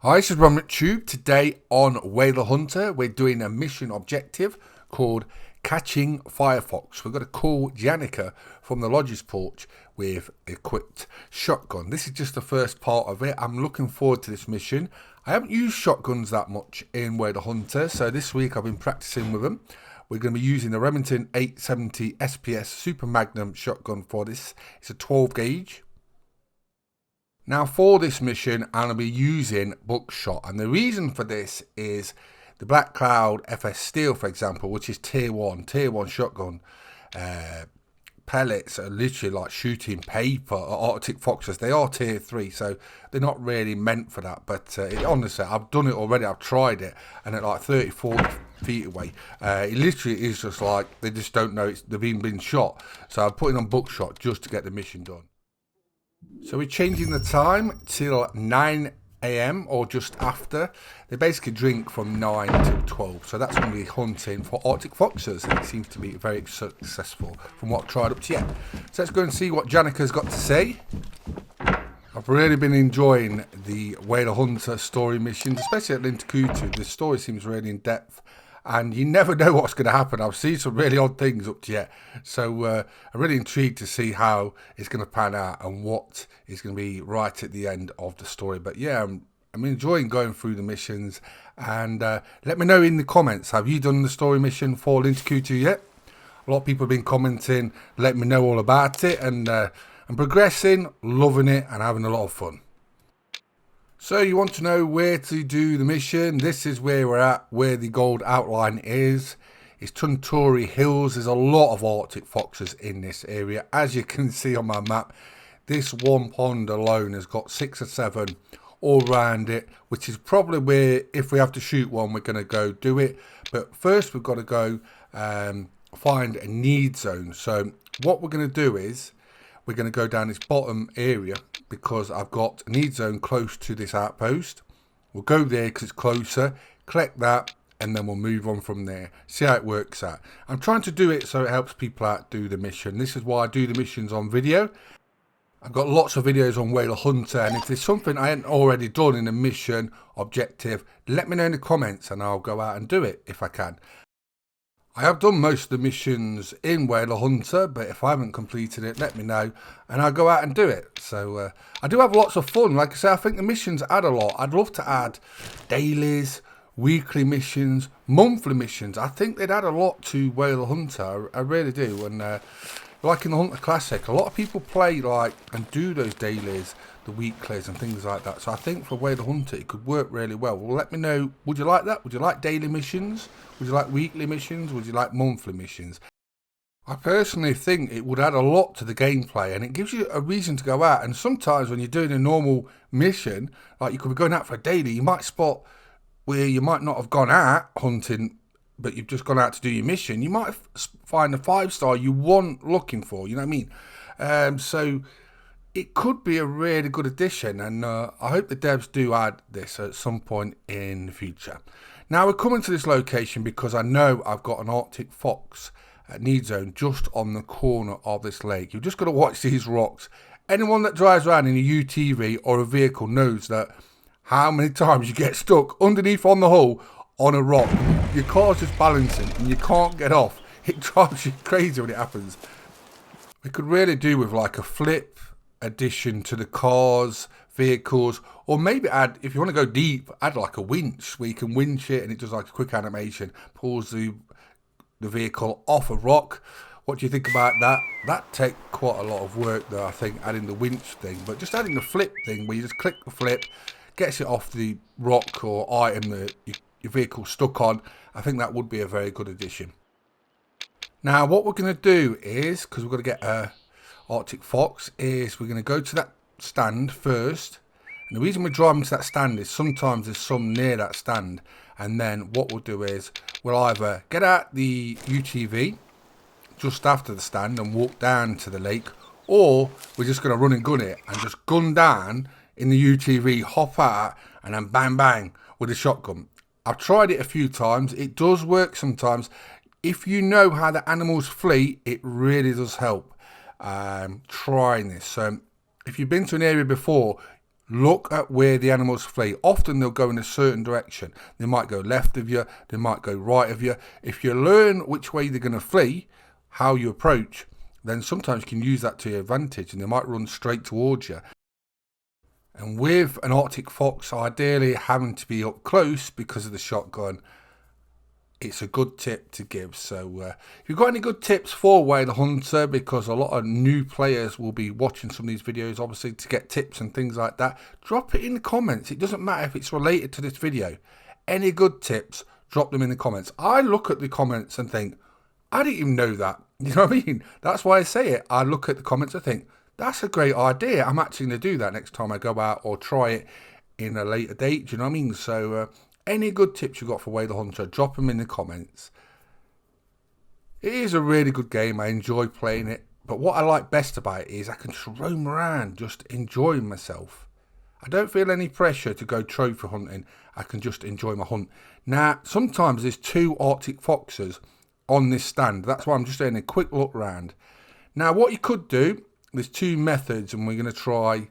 Hi, this is Ron Tube. Today on Whale Hunter, we're doing a mission objective called Catching Firefox. We've got to call Janica from the lodge's porch with equipped shotgun. This is just the first part of it. I'm looking forward to this mission. I haven't used shotguns that much in Whale Hunter, so this week I've been practicing with them. We're going to be using the Remington 870 SPS Super Magnum shotgun for this. It's a 12 gauge. Now for this mission, I'll be using buckshot, and the reason for this is the Black Cloud FS Steel, for example, which is tier 1 shotgun. Pellets are literally like shooting paper or Arctic Foxes. They are tier 3, so they're not really meant for that. But honestly, I've done it already. I've tried it, and at like 30, 40 feet away, it literally is just like they just don't know they've even been shot. So I'm putting on buckshot just to get the mission done. So we're changing the time till 9 AM or just after. They basically drink from 9 to 12. So that's going to be hunting for Arctic foxes. And it seems to be very successful from what I've tried up to yet. So let's go and see what Janica's got to say. I've really been enjoying the Whale Hunter story missions, especially at Lintukoto. The story seems really in depth. And you never know what's going to happen. I've seen some really odd things up to yet. So I'm really intrigued to see how it's going to pan out and what is going to be right at the end of the story. But yeah, I'm enjoying going through the missions. And let me know in the comments, have you done the story mission for Lintukoto yet? A lot of people have been commenting, let me know all about it. And I'm progressing, loving it, and having a lot of fun. So you want to know where to do the mission. This is where we're at, where the gold outline is. It's Tuntori Hills. There's a lot of Arctic foxes in this area. As you can see on my map, this one pond alone has got 6 or 7 all around it, which is probably where, if we have to shoot one, we're going to go do it. But first we've got to go find a need zone. So what we're going to do is we're going to go down this bottom area because I've got a need zone close to this outpost. We'll go there because it's closer, collect that, and then we'll move on from there. See how it works out. I'm trying to do it so it helps people out do the mission. This is why I do the missions on video. I've got lots of videos on Whale Hunter, and if there's something I hadn't already done in a mission objective, let me know in the comments and I'll go out and do it if I can. I have done most of the missions in Whale Hunter, but if I haven't completed it, let me know and I'll go out and do it. So I do have lots of fun. Like I say, I think the missions add a lot. I'd love to add dailies, weekly missions, monthly missions. I think they'd add a lot to Whale Hunter. I really do. And like in the Hunter Classic, a lot of people play like and do those dailies, the weeklies and things like that. So I think for Whale Hunter it could work really well. Well, let me know, would you like that? Would you like daily missions? Would you like weekly missions? Would you like monthly missions? I personally think it would add a lot to the gameplay, and it gives you a reason to go out. And sometimes when you're doing a normal mission, like you could be going out for a daily, you might spot where you might not have gone out hunting, but you've just gone out to do your mission. You might find a 5-star you weren't looking for, you know what I mean? So it could be a really good addition, and I hope the devs do add this at some point in the future. Now we're coming to this location because I know I've got an Arctic fox need zone just on the corner of this lake. You've just got to watch these rocks. Anyone that drives around in a UTV or a vehicle knows that how many times you get stuck underneath on the hull on a rock. Your car's just balancing and you can't get off. It drives you crazy when it happens. We could really do with like a flip addition to the cars, vehicles, or maybe add, if you want to go deep, add like a winch where you can winch it and it does like a quick animation, pulls the vehicle off a rock. What do you think about that? That take quite a lot of work though, I think, adding the winch thing, but just adding the flip thing where you just click the flip, gets it off the rock or item that your vehicle's stuck on. I think that would be a very good addition. Now what we're going to do is, because we've got to get a Arctic fox, is we're going to go to that stand first. And the reason we're driving to that stand is sometimes there's some near that stand, and then what we'll do is we'll either get out the UTV just after the stand and walk down to the lake, or we're just going to run and gun it and just gun down in the UTV, hop out, and then bang bang with a shotgun. I've tried it a few times. It does work sometimes. If you know how the animals flee, it really does help trying this. So if you've been to an area before, Look at where the animals flee. Often they'll go in a certain direction. They might go left of you, they might go right of you. If you learn which way they're going to flee, how you approach, then sometimes you can use that to your advantage, and they might run straight towards you. And with an Arctic fox ideally having to be up close because of the shotgun, it's a good tip to give. So if you've got any good tips for Whale Hunter, because a lot of new players will be watching some of these videos, obviously, to get tips and things like that, drop it in the comments. It doesn't matter if it's related to this video. Any good tips, drop them in the comments. I look at the comments and think, I didn't even know that. You know what I mean? That's why I say it. I look at the comments and think, that's a great idea. I'm actually going to do that next time I go out, or try it in a later date. Do you know what I mean? So any good tips you've got for Whale Hunter, drop them in the comments. It is a really good game. I enjoy playing it. But what I like best about it is I can just roam around, just enjoying myself. I don't feel any pressure to go trophy hunting. I can just enjoy my hunt. Now, sometimes there's 2 Arctic foxes on this stand. That's why I'm just doing a quick look round. Now, what you could do, there's 2 methods, and we're going to try,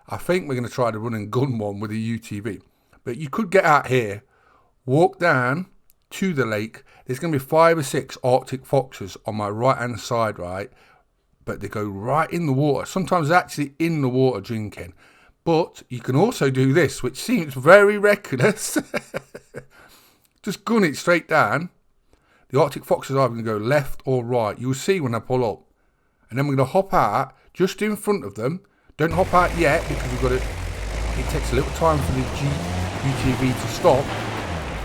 I think we're going to try the run and gun one with a UTV. But you could get out here, walk down to the lake. There's going to be 5 or 6 Arctic foxes on my right hand side, right? But they go right in the water. Sometimes they're actually in the water drinking. But you can also do this, which seems very reckless. Just gun it straight down. The Arctic foxes are going to go left or right. You'll see when I pull up. And then we're going to hop out just in front of them. Don't hop out yet, because we've got to, it takes a little time for the UTV to stop.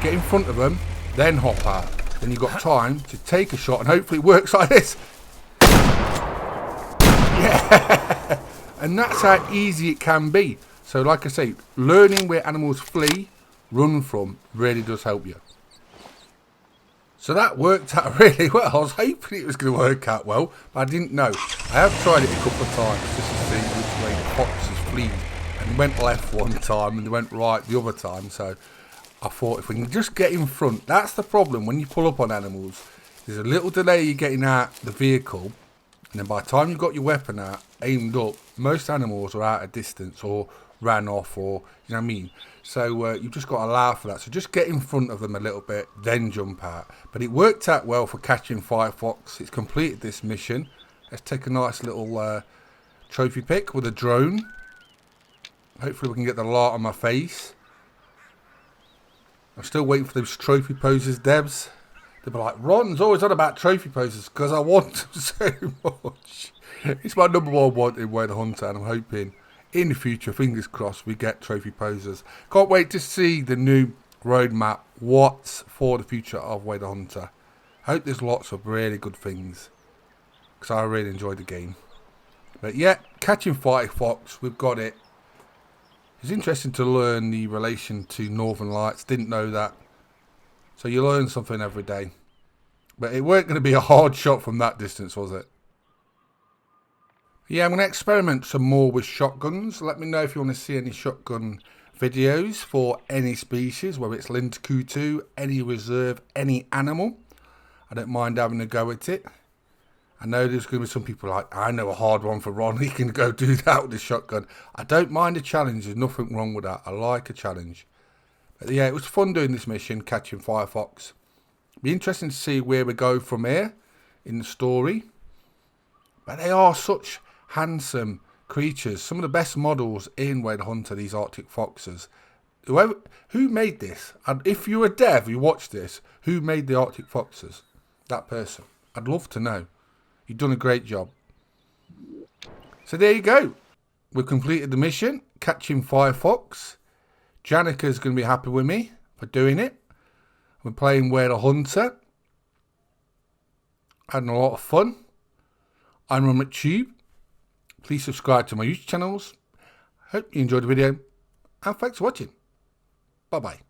Get in front of them, then hop out. Then you've got time to take a shot, and hopefully it works like this. Yeah! And that's how easy it can be. So like I say, learning where animals flee, run from, really does help you. So that worked out really well. I was hoping it was going to work out well, but I didn't know. I have tried it a couple of times just to see which way the foxes flee. And they went left one time and they went right the other time. So I thought, if we can just get in front. That's the problem when you pull up on animals. There's a little delay you getting out the vehicle. And then by the time you've got your weapon out, aimed up, most animals are out of distance or ran off, or, you know what I mean? So you've just got to allow for that. So just get in front of them a little bit, then jump out. But it worked out well for catching Firefox. It's completed this mission. Let's take a nice little trophy pic with a drone. Hopefully we can get the light on my face. I'm still waiting for those trophy poses, Debs. They'll be like, Ron's always on about trophy poses, because I want them so much. It's my number 1 want in Whale Hunter, and I'm hoping in the future, fingers crossed, we get trophy poses. Can't wait to see the new roadmap, what's for the future of Whale Hunter. Hope there's lots of really good things, because I really enjoyed the game. But yeah, catching Firefox, we've got it. It's interesting to learn the relation to Northern Lights. Didn't know that. So you learn something every day. But it weren't going to be a hard shot from that distance, was it? Yeah, I'm going to experiment some more with shotguns. Let me know if you want to see any shotgun videos for any species, whether it's Lintukoto, any reserve, any animal. I don't mind having a go at it. I know there's going to be some people like, I know a hard one for Ron. He can go do that with the shotgun. I don't mind a challenge. There's nothing wrong with that. I like a challenge. But yeah, it was fun doing this mission, catching Firefox. Be interesting to see where we go from here in the story. But they are such handsome creatures. Some of the best models in Whale Hunter, these Arctic foxes. Who made this? And if you're a dev who watched this, who made the Arctic foxes? That person. I'd love to know. You've done a great job. So there you go. We've completed the mission, catching Firefox. Janica's going to be happy with me for doing it. We're playing Whale Hunter. Having a lot of fun. I'm Ron McTube. Please subscribe to my YouTube channels. Hope you enjoyed the video. And thanks for watching. Bye bye.